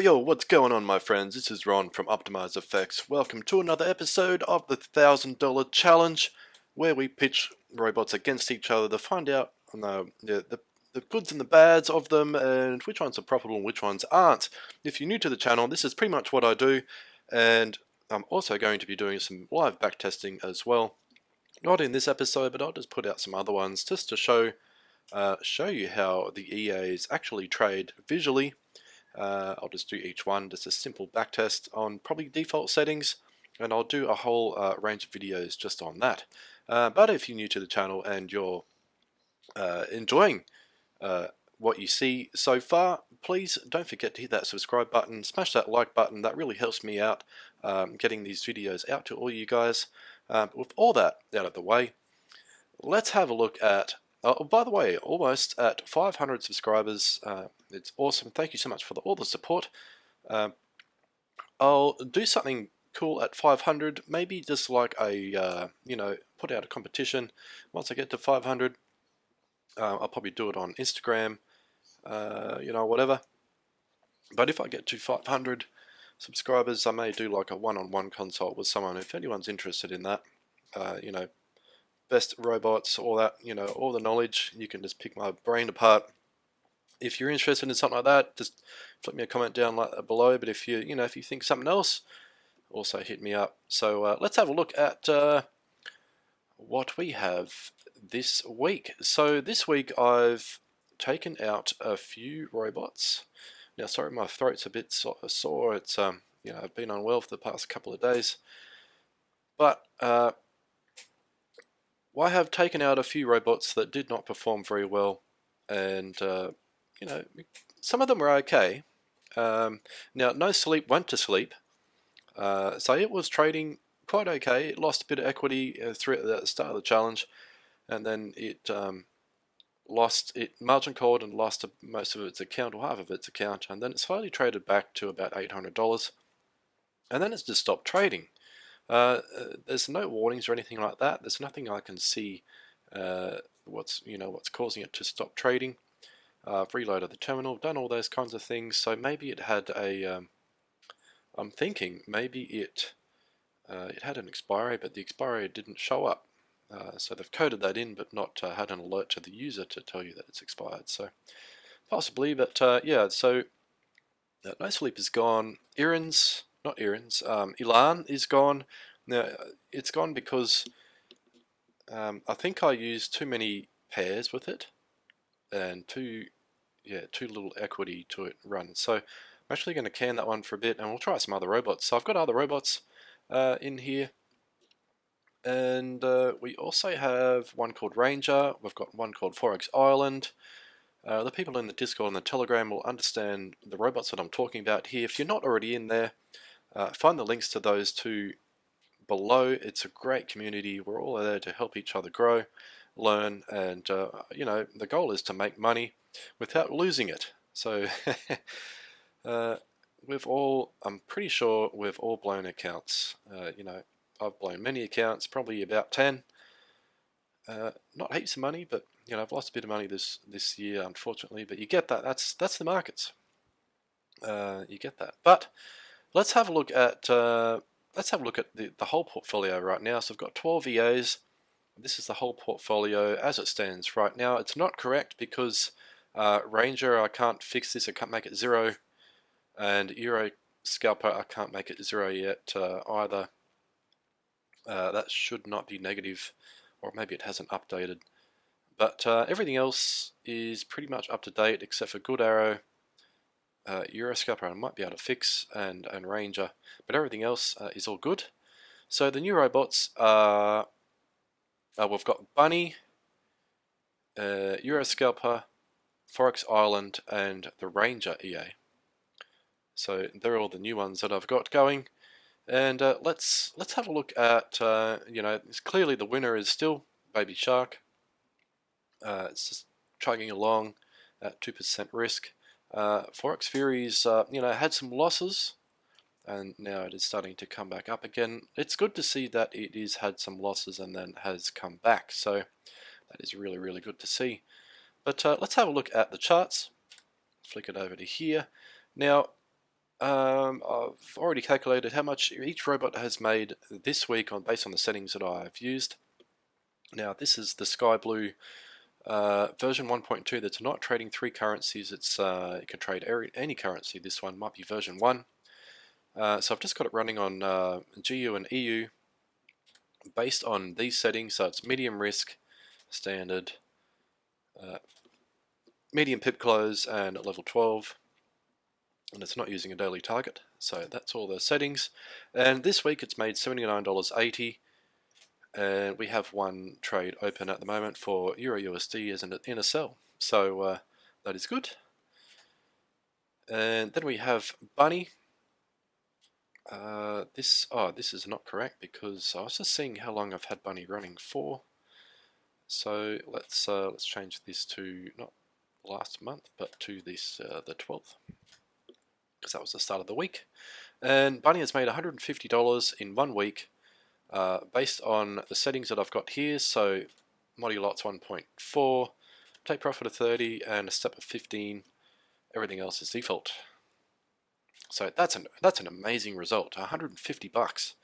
Yo, what's going on, my friends? This is Ron from Optimize Effects. Welcome to another episode of the $1,000 challenge, where we pitch robots against each other to find out the goods and the bads of them and which ones are profitable and which ones aren't. If you're new to the channel, this is pretty much what I do, and I'm also going to be doing some live backtesting as well. Not in this episode, but I'll just put out some other ones just to show you how the EAs actually trade visually. I'll just do each one, just a simple backtest on probably default settings, and I'll do a whole range of videos just on that. But if you're new to the channel and you're enjoying what you see so far, please don't forget to hit that subscribe button, smash that like button. That really helps me out getting these videos out to all you guys. With all that out of the way, let's have a look at by the way, almost at 500 subscribers. It's awesome. Thank you so much for all the support. I'll do something cool at 500. Maybe just like a, put out a competition. Once I get to 500, I'll probably do it on Instagram, whatever. But if I get to 500 subscribers, I may do like a one-on-one consult with someone. If anyone's interested in that, best robots, all that, all the knowledge, you can just pick my brain apart. If you're interested in something like that, just flip me a comment down below. But if you think something else, also hit me up. So let's have a look at what we have this week. So this week I've taken out a few robots. Now, sorry, my throat's a bit sore. It's I've been unwell for the past couple of days, but I have taken out a few robots that did not perform very well, and some of them were okay. Now, No Sleep went to sleep, so it was trading quite okay. It lost a bit of equity through at the start of the challenge, and then it margin called and lost most of its account, or half of its account, and then it slowly traded back to about $800, and then it's just stopped trading. There's no warnings or anything like that. There's nothing I can see what's causing it to stop trading. I've reloaded the terminal, done all those kinds of things. So maybe it had a I'm thinking maybe it had an expiry, but the expiry didn't show up. So they've coded that in, but not had an alert to the user to tell you that it's expired. So possibly, but yeah. So No Sleep is gone. Ilan is gone. Now, it's gone because I think I used too many pairs with it and too little equity to it run. So I'm actually going to can that one for a bit, and we'll try some other robots. So I've got other robots in here, and we also have one called Ranger. We've got one called Forex Island. The people in the Discord and the Telegram will understand the robots that I'm talking about here. If you're not already in there, find the links to those two below. It's a great community. We're all there to help each other grow, learn, and the goal is to make money without losing it. So I'm pretty sure we've all blown accounts. I've blown many accounts, probably about 10. Not heaps of money, but I've lost a bit of money this year, unfortunately. But you get that. That's the markets. You get that. But let's have a look at the whole portfolio right now. So I've got 12 EAs. This is the whole portfolio as it stands right now. It's not correct because Ranger, I can't fix this. I can't make it 0, and Euro Scalper, I can't make it 0 yet either. That should not be negative, or maybe it hasn't updated. But everything else is pretty much up to date except for Good Arrow. Euroscalper I might be able to fix, and Ranger, but everything else is all good. So the new robots are we've got Bunny, Euroscalper, Forex Island, and the Ranger EA. So they're all the new ones that I've got going, and let's have a look at clearly the winner is still Baby Shark. It's just chugging along at 2% risk. Forex Furies, had some losses, and now it is starting to come back up again. It's good to see that it is had some losses and then has come back, so that is really, really good to see. But let's have a look at the charts. Flick it over to here. Now, I've already calculated how much each robot has made this week based on the settings that I've used. Now this is the Sky Blue version 1.2 that's not trading 3 currencies. It can trade any currency. This one might be version 1. So I've just got it running on GU and EU based on these settings. So it's medium risk, standard, medium pip close, and level 12. And it's not using a daily target. So that's all the settings. And this week it's made $79.80. And we have one trade open at the moment for Euro USD as in a sell. So that is good. And then we have Bunny. This is not correct because I was just seeing how long I've had Bunny running for. So let's change this to not last month but to this the 12th, because that was the start of the week. And Bunny has made $150 in 1 week based on the settings that I've got here. So Modi lots 1.4, take profit of 30, and a step of 15. Everything else is default. So that's an amazing result. $150.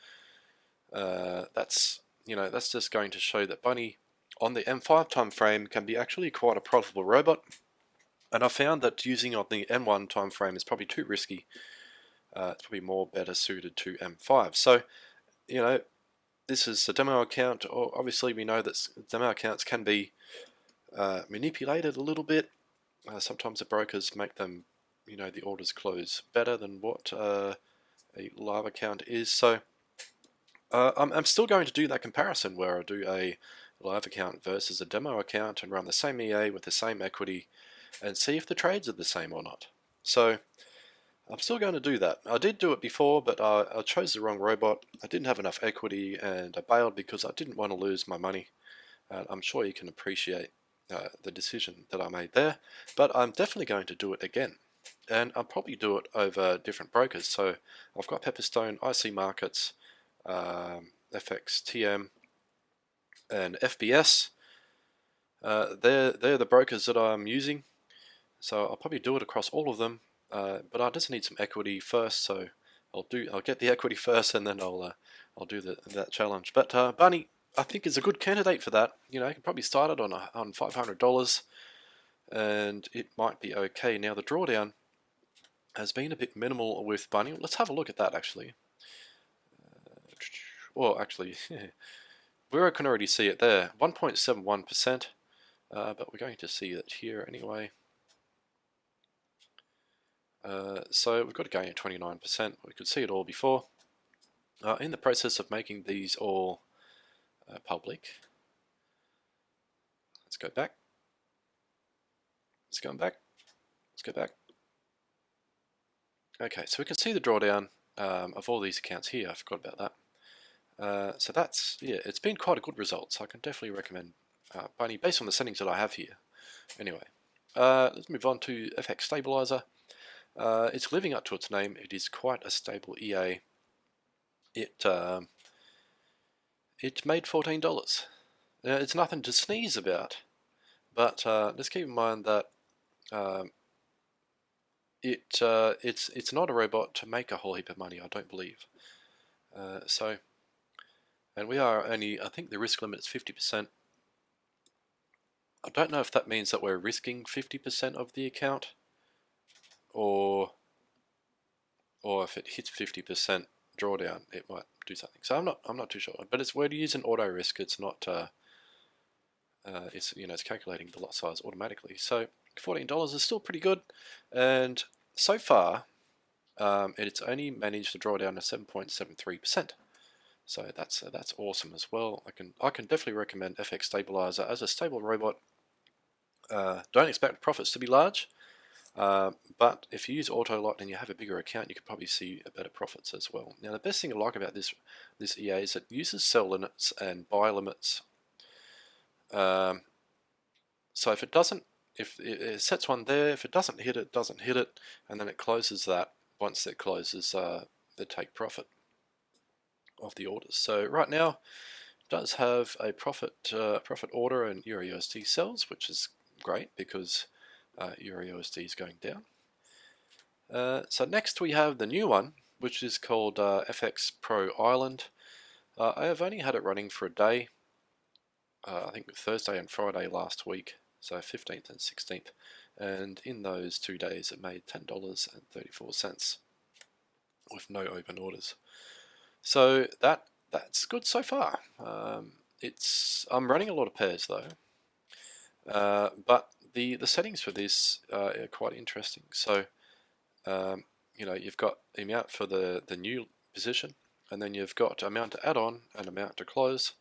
That's just going to show that Bunny on the M5 time frame can be actually quite a profitable robot. And I found that using on the M1 time frame is probably too risky. It's probably more better suited to M5. So, this is a demo account. Obviously, we know that demo accounts can be manipulated a little bit. Sometimes the brokers make them, the orders close better than what a live account is. So I'm still going to do that comparison where I do a live account versus a demo account and run the same EA with the same equity and see if the trades are the same or not. So I'm still going to do that. I did do it before, but I chose the wrong robot. I didn't have enough equity and I bailed because I didn't want to lose my money. I'm sure you can appreciate the decision that I made there, but I'm definitely going to do it again. And I'll probably do it over different brokers. So I've got Pepperstone, IC Markets, FX, TM, and FBS. They're the brokers that I'm using. So I'll probably do it across all of them. But I just need some equity first. So I'll get the equity first, and then I'll do that challenge. But Bunny, I think, is a good candidate for that. You can probably start it on $500, and it might be okay. Now the drawdown has been a bit minimal with Bunny. Let's have a look at that actually. Well, actually, we can already see it there, 1.71%. But we're going to see it here anyway. So we've got a gain of 29%. We could see it all before. In the process of making these all public, let's go back. Let's go back. Let's go back. Okay, so we can see the drawdown of all these accounts here. I forgot about that. So that's, it's been quite a good result. So I can definitely recommend Bunny based on the settings that I have here. Anyway, let's move on to FX Stabilizer. It's living up to its name. It is quite a stable EA. It made $14. It's nothing to sneeze about, but let's keep in mind that it's not a robot to make a whole heap of money. I don't believe. And we are only, I think the risk limit is 50%. I don't know if that means that we're risking 50% of the account, or if it hits 50% drawdown, it might do something. So I'm not too sure. But we're using auto risk. It's not. It's calculating the lot size automatically. So $14 is still pretty good, and so far, it's only managed to draw down to 7.73%. So that's awesome as well. I can definitely recommend FX Stabilizer as a stable robot. Don't expect profits to be large, but if you use auto lot and you have a bigger account, you could probably see better profits as well. Now the best thing I like about this EA is it uses sell limits and buy limits. So if it sets one there, if it doesn't hit it, doesn't hit it, and then it closes that. Once it closes, the take profit of the orders. So right now, it does have a profit order and Euro USD sells, which is great because Euro USD is going down. So next we have the new one, which is called FX Pro Island. I have only had it running for a day, I think Thursday and Friday last week, so 15th and 16th, and in those 2 days it made $10.34 with no open orders. So that's good so far. I'm running a lot of pairs though, but the settings for this are quite interesting. So you've got the amount for the new position, and then you've got amount to add on and amount to close.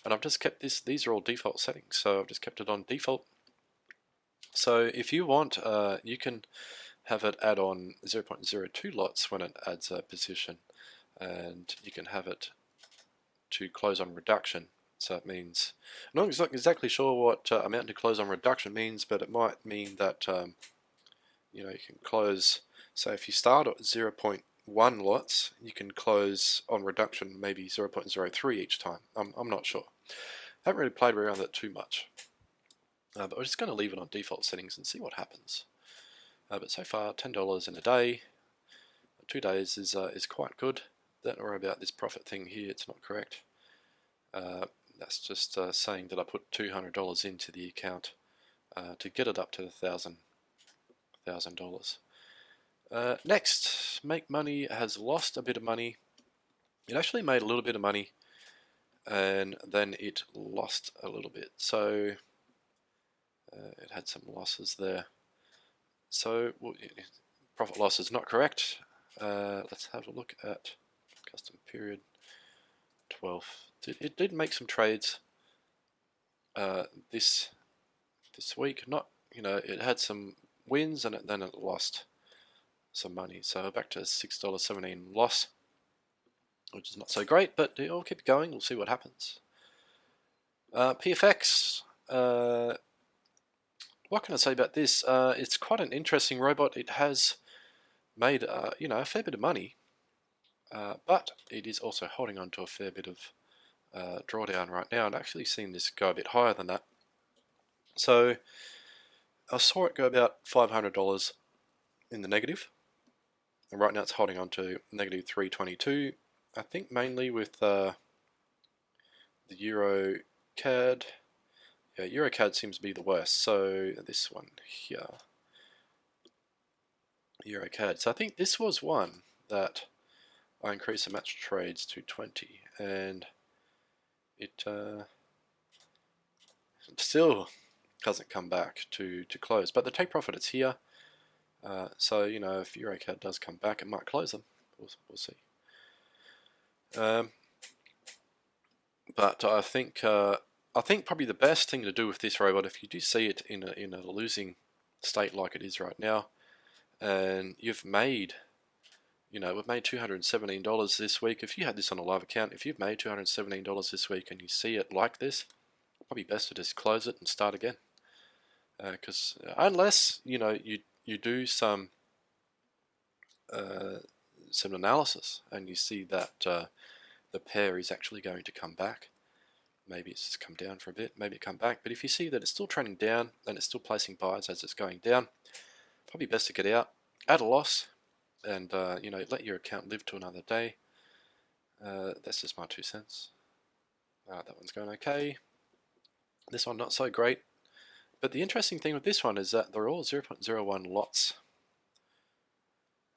And I've just kept these are all default settings, so I've just kept it on default. So if you want, you can have it add on 0.02 lots when it adds a position, and you can have it to close on reduction. So it means, I'm not exactly sure what amount to close on reduction means, but it might mean that you can close, say if you start at 0.1 lots, you can close on reduction maybe 0.03 each time. I'm not sure. I haven't really played around with it too much, but we're just going to leave it on default settings and see what happens. But so far, $10 in a day, 2 days is quite good. Don't worry about this profit thing here; it's not correct. That's just saying that I put $200 into the account to get it up to $1,000. Next, make money has lost a bit of money. It actually made a little bit of money, and then it lost a little bit. So it had some losses there. So profit loss is not correct. Let's have a look at custom period 12. It did make some trades this week. Not it had some wins, and then it lost some money. So back to $6.17 loss, which is not so great, but I'll keep going. We'll see what happens. PFX. What can I say about this? It's quite an interesting robot. It has made a fair bit of money, but it is also holding on to a fair bit of drawdown right now. I've actually seen this go a bit higher than that. So I saw it go about $500 in the negative, and right now it's holding on to negative 322. I think mainly with the Euro CAD. Yeah, Euro CAD seems to be the worst. So this one here, Euro CAD. So I think this was one that I increased the match trades to 20, and it still hasn't come back to close. But the take profit is here. So if Euro CAD does come back, it might close them. We'll see. But I think probably the best thing to do with this robot, if you do see it in a losing state like it is right now, and you've made, we've made $217 this week. If you had this on a live account, if you've made $217 this week and you see it like this, probably best to just close it and start again. Because unless you do some analysis and you see that the pair is actually going to come back. Maybe it's just come down for a bit, maybe it come back. But if you see that it's still trending down and it's still placing buys as it's going down, probably best to get out, add a loss, and let your account live to another day. That's just my 2 cents. That one's going okay. This one not so great. But the interesting thing with this one is that they're all 0.01 lots.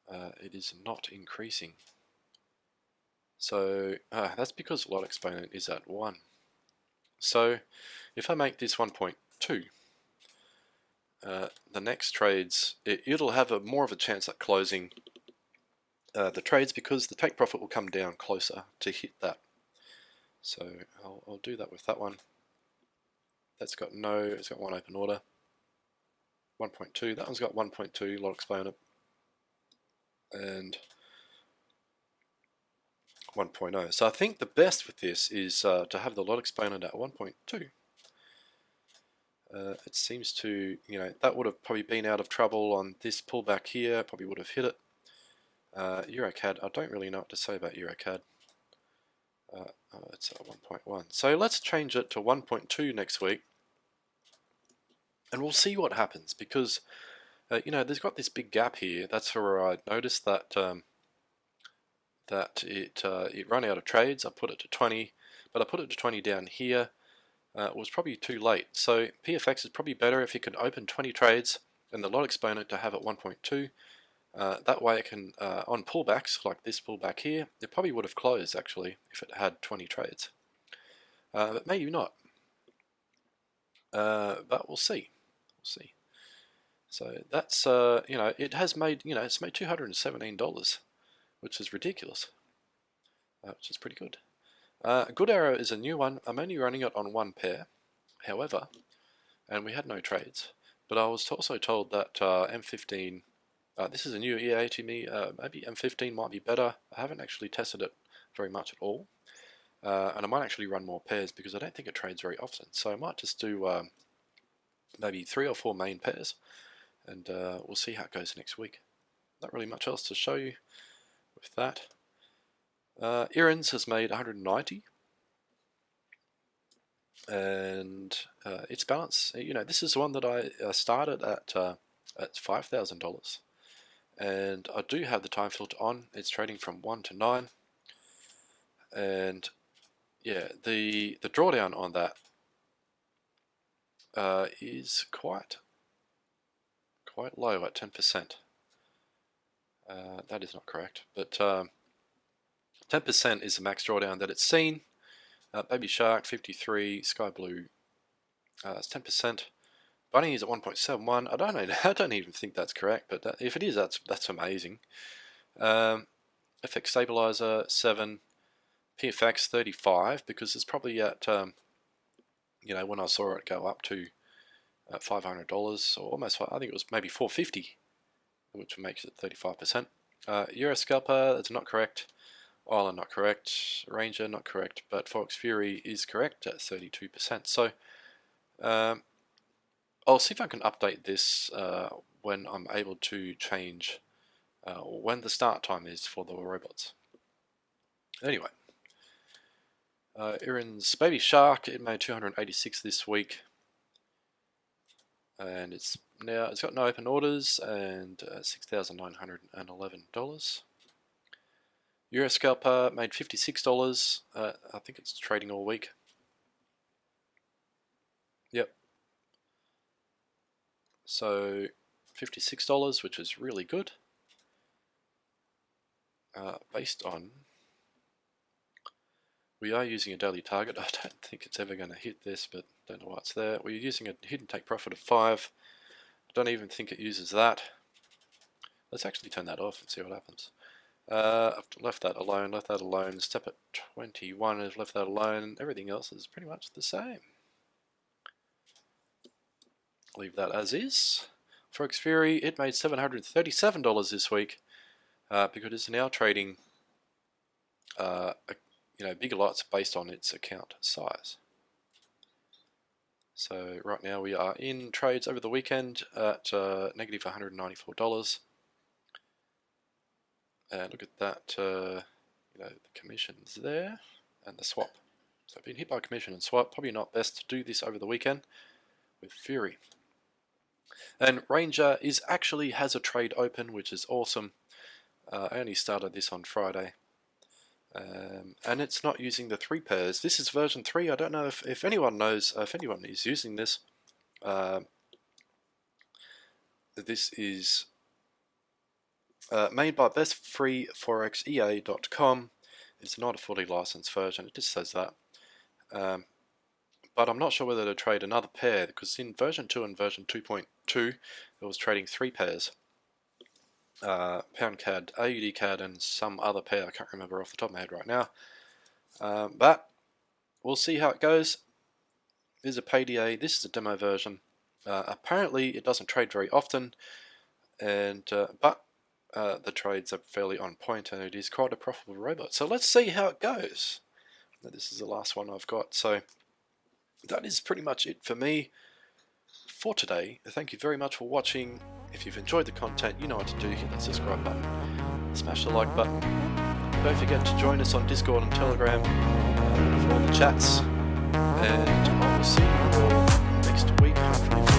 It is not increasing. So that's because lot exponent is at 1. So if I make this 1.2, the next trades, it'll have more of a chance at closing the trades because the take profit will come down closer to hit that. So I'll do that with that one. That's got it's got one open order. 1.2, that one's got 1.2 lot exponent. And 1.0. So I think the best with this is to have the lot exponent at 1.2. It seems to, that would have probably been out of trouble on this pullback here, probably would have hit it. EuroCAD, I don't really know what to say about EuroCAD. It's at 1.1. So let's change it to 1.2 next week, and we'll see what happens, because You know, there's got this big gap here. That's where I noticed that it ran out of trades. I put it to 20, but I put it to 20 down here. It was probably too late. So PFX is probably better if you can open 20 trades and the lot exponent to have it 1.2. That way it can, on pullbacks like this pullback here, it probably would have closed actually if it had 20 trades. But maybe not. But we'll see. We'll see. So that's, you know, it has made, you know, it's made $217, which is ridiculous, which is pretty good. Good Arrow is a new one. I'm only running it on one pair, however, and we had no trades. But I was also told that M15, this is a new EA to me, maybe M15 might be better. I haven't actually tested it very much at all. And I might actually run more pairs because I don't think it trades very often. So I might just do maybe 3 or 4 main pairs, and we'll see how it goes next week. Not really much else to show you with that. Ilan's has made 190, and its balance, you know, this is the one that I started at $5,000, and I do have the time filter on. It's trading from 1 to 9, and yeah, the drawdown on that is quite low at 10%. That is not correct, but 10% is the max drawdown that it's seen. Baby Shark 53, Sky Blue it's 10%. Bunny is at 1.71. I don't know. I don't even think that's correct, but if it is, that's amazing. FX Stabilizer 7, PFX 35, because it's probably at you know, when I saw it go up to $500 or almost, I think it was maybe $450, which makes it 35%. Euro Scalper, that's not correct. Ilan not correct. Ranger not correct, but Forex Fury is correct at 32%. So I'll see if I can update this when I'm able to change when the start time is for the robots. Anyway, Iran's Baby Shark, it made 286 this week, and it's got no open orders and $6,911. Euro Scalper made $56. I think it's trading all week. Yep. So $56, which is really good. Based on, we are using a daily target. I don't think it's ever going to hit this, but don't know why it's there. We're using a hidden take profit of 5. I don't even think it uses that. Let's actually turn that off and see what happens. I've left that alone, Step at 21, I've left that alone. Everything else is pretty much the same. Leave that as is. Forex Fury, it made $737 this week because it's now trading you know, bigger lots based on its account size. So right now we are in trades over the weekend at negative $194. And look at that, you know, the commissions there and the swap. So I've been hit by commission and swap. Probably not best to do this over the weekend with Fury. And Ranger actually has a trade open, which is awesome. I only started this on Friday. And it's not using the 3 pairs. This is version 3. I don't know if anyone knows, if anyone is using this. This is made by bestfreeforexea.com. It's not a fully licensed version, it just says that. But I'm not sure whether to trade another pair, because in version 2 and version 2.2 it was trading 3 pairs. Pound CAD, AUD CAD, and some other pair I can't remember off the top of my head right now. But we'll see how it goes. This is a PayDA, this is a demo version. Apparently it doesn't trade very often, and but the trades are fairly on point, and it is quite a profitable robot. So let's see how it goes. This is the last one I've got, so that is pretty much it for me for today. Thank you very much for watching. If you've enjoyed the content, you know what to do. Hit that subscribe button, smash the like button. Don't forget to join us on Discord and Telegram for all the chats, and I will see you all next week, hopefully.